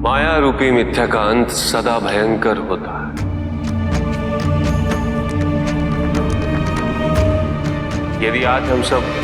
माया रूपी मिथ्या का अंत सदा भयंकर होता है। यदि आज हम सब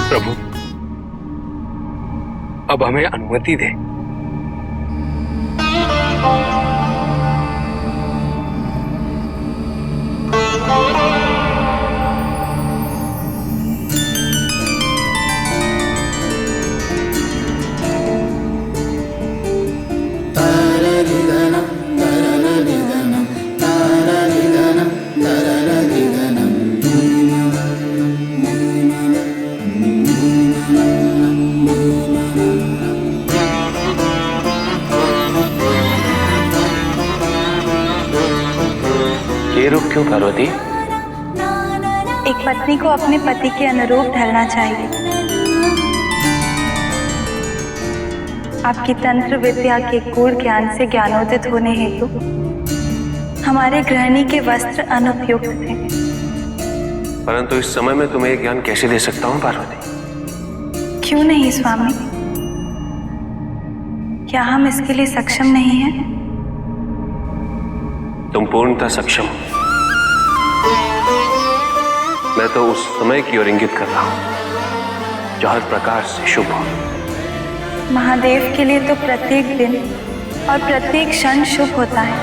प्रभु, अब हमें अनुमति दे। ये रूप क्यों पार्वती? एक पत्नी को अपने पति के अनुरूप ढलना चाहिए। आपकी तंत्र विद्या के गूढ़ ज्ञान से ज्ञानोदित होने हेतु हमारे गृहिणी के वस्त्र अनुपयुक्त थे। परंतु इस समय में तुम्हें ये ज्ञान कैसे दे सकता हूँ पार्वती? क्यों नहीं स्वामी? क्या हम इसके लिए सक्षम नहीं हैं? तुम पूर्णतः सक्षम हो। मैं तो उस समय की ओर इंगित कर रहा हूं जो हर प्रकार से शुभ हो। महादेव के लिए तो प्रत्येक दिन और प्रत्येक क्षण शुभ होता है,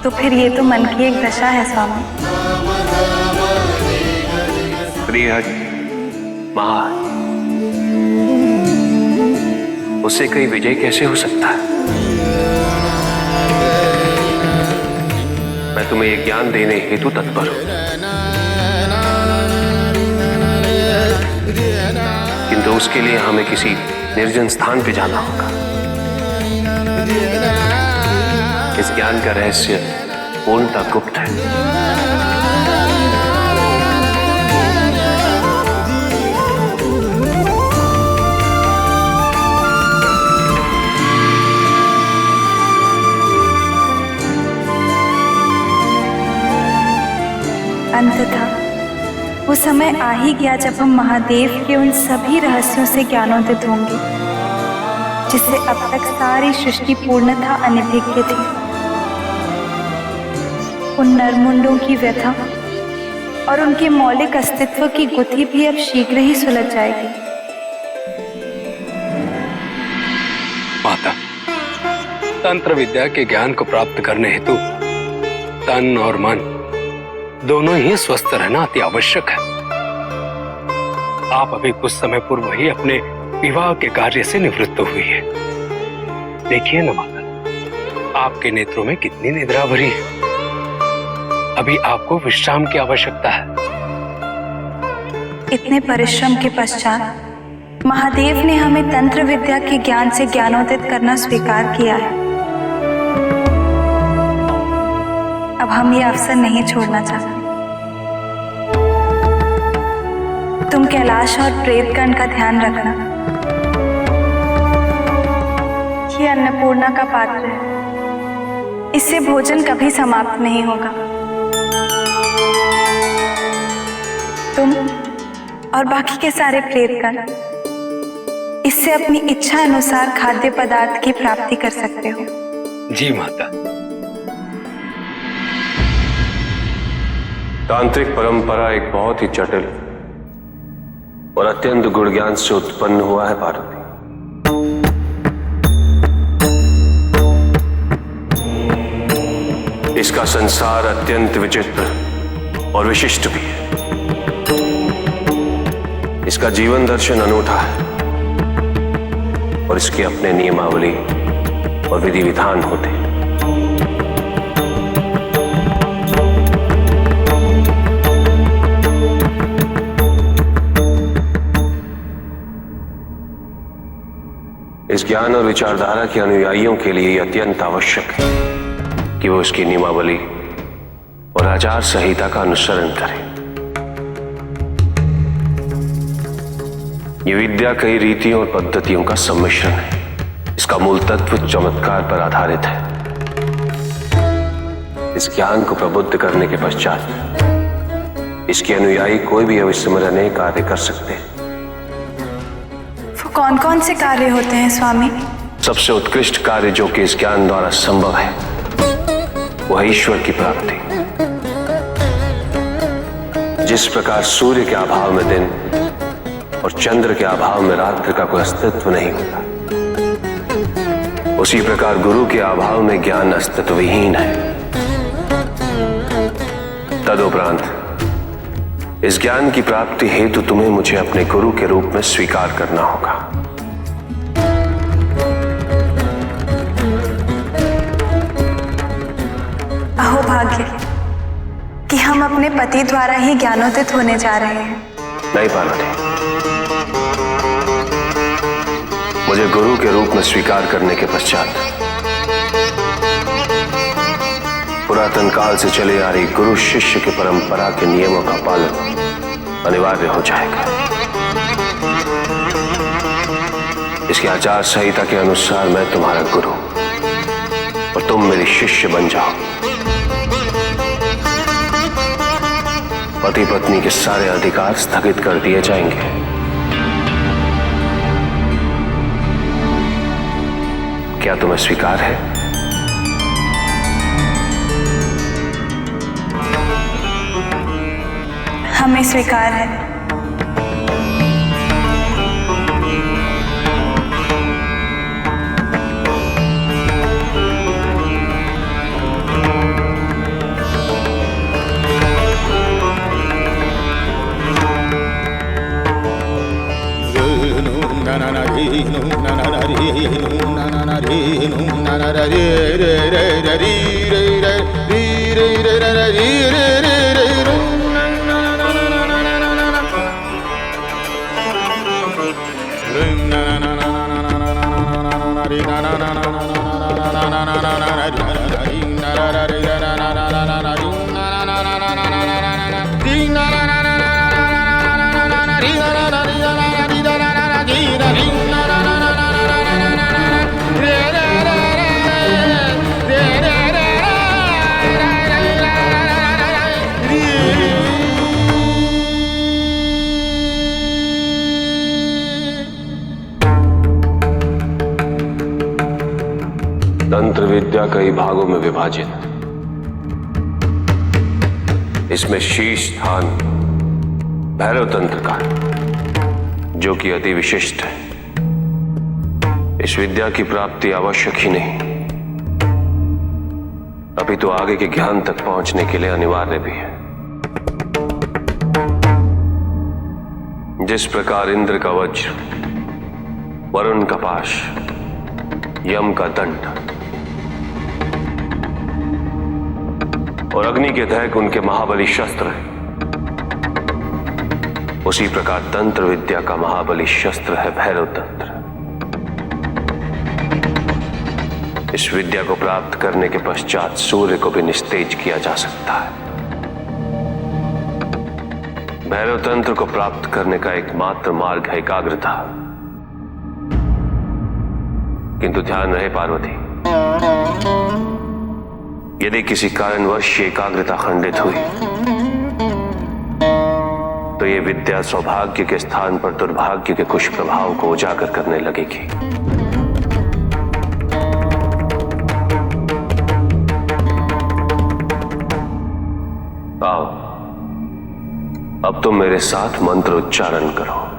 तो फिर ये तो मन की एक दशा है स्वामी। प्रिय महा, उससे कई विजय कैसे हो सकता है? मैं तुम्हें ये ज्ञान देने हेतु तत्पर हूं, किंतु उसके लिए हमें किसी निर्जन स्थान पे जाना होगा। इस ज्ञान का रहस्य पूर्णतः गुप्त है। अंततः वो समय आ ही गया जब हम महादेव के उन सभी रहस्यों से ज्ञानोदित होंगे जिससे अब तक सारी सृष्टि पूर्णतः अनभिज्ञ थी। उन नरमुंडों की व्यथा और उनके मौलिक अस्तित्व की गुत्थी भी अब शीघ्र ही सुलझ जाएगी। माता, तंत्र विद्या के ज्ञान को प्राप्त करने हेतु तन और मन दोनों ही स्वस्थ रहना अति आवश्यक है। आप अभी कुछ समय पूर्व ही अपने विवाह के कार्य से निवृत्त हुई है। देखिए न माता, आपके नेत्रों में कितनी निद्रा भरी है। अभी आपको विश्राम की आवश्यकता है। इतने परिश्रम के पश्चात महादेव ने हमें तंत्र विद्या के ज्ञान से ज्ञानोदित करना स्वीकार किया है। अब हम ये अवसर नहीं छोड़ना चाहते। तुम कैलाश और प्रेतगण का ध्यान रखना। ये अन्नपूर्णा का पात्र है, इससे भोजन कभी समाप्त नहीं होगा। तुम और बाकी के सारे प्रेतगण इससे अपनी इच्छा अनुसार खाद्य पदार्थ की प्राप्ति कर सकते हो। जी माता। तांत्रिक परंपरा एक बहुत ही जटिल और अत्यंत गुण ज्ञान से उत्पन्न हुआ है पार्वती। इसका संसार अत्यंत विचित्र और विशिष्ट भी है। इसका जीवन दर्शन अनूठा है। और इसके अपने नियमावली और विधि विधान होते। इस ज्ञान और विचारधारा के अनुयायियों के लिए यह अत्यंत आवश्यक है कि वो इसकी नियमावली और आचार संहिता का अनुसरण करें। ये विद्या कई रीतियों और पद्धतियों का सम्मिश्रण है। इसका मूल तत्व चमत्कार पर आधारित है। इस ज्ञान को प्रबुद्ध करने के पश्चात इसके अनुयायी कोई भी अविस्मरणीय कार्य कर सकते हैं। वो कौन कौन से कार्य होते हैं स्वामी? सबसे उत्कृष्ट कार्य जो कि इस ज्ञान द्वारा संभव है वह है ईश्वर की प्राप्ति। जिस प्रकार सूर्य के अभाव में दिन और चंद्र के अभाव में रात्रि का कोई अस्तित्व नहीं होता, उसी प्रकार गुरु के अभाव में ज्ञान अस्तित्वहीन है। तदुपरांत इस ज्ञान की प्राप्ति हेतु तुम्हें मुझे अपने गुरु के रूप में स्वीकार करना होगा। अहो भाग्य कि हम अपने पति द्वारा ही ज्ञानोदित होने जा रहे हैं। नहीं पार्वती, मुझे गुरु के रूप में स्वीकार करने के पश्चात पुरातन काल से चली आ रही गुरु शिष्य की परंपरा के नियमों का पालन अनिवार्य हो जाएगा। इसकी आचार संहिता के अनुसार मैं तुम्हारा गुरु और तुम मेरी शिष्य बन जाओ। पति पत्नी के सारे अधिकार स्थगित कर दिए जाएंगे। क्या तुम्हें स्वीकार है? हमें स्वीकार है। तंत्र विद्या कई भागों में विभाजित। इसमें शीर्ष स्थान भैरव तंत्र का, जो कि अति विशिष्ट है। इस विद्या की प्राप्ति आवश्यक ही नहीं, अपितु आगे के ज्ञान तक पहुंचने के लिए अनिवार्य भी है। जिस प्रकार इंद्र का वज्र, वरुण का पाश, यम का दंड और अग्नि के दहक उनके महाबली शस्त्र है, उसी प्रकार तंत्र विद्या का महाबली शस्त्र है भैरव तंत्र। इस विद्या को प्राप्त करने के पश्चात सूर्य को भी निस्तेज किया जा सकता है। भैरव तंत्र को प्राप्त करने का एकमात्र मार्ग है एकाग्रता। किंतु ध्यान रहे पार्वती, यदि किसी कारणवश एकाग्रता खंडित हुई तो ये विद्या सौभाग्य के स्थान पर दुर्भाग्य के कुछ प्रभाव को उजागर करने लगेगी। आओ, अब तुम मेरे साथ मंत्र उच्चारण करो।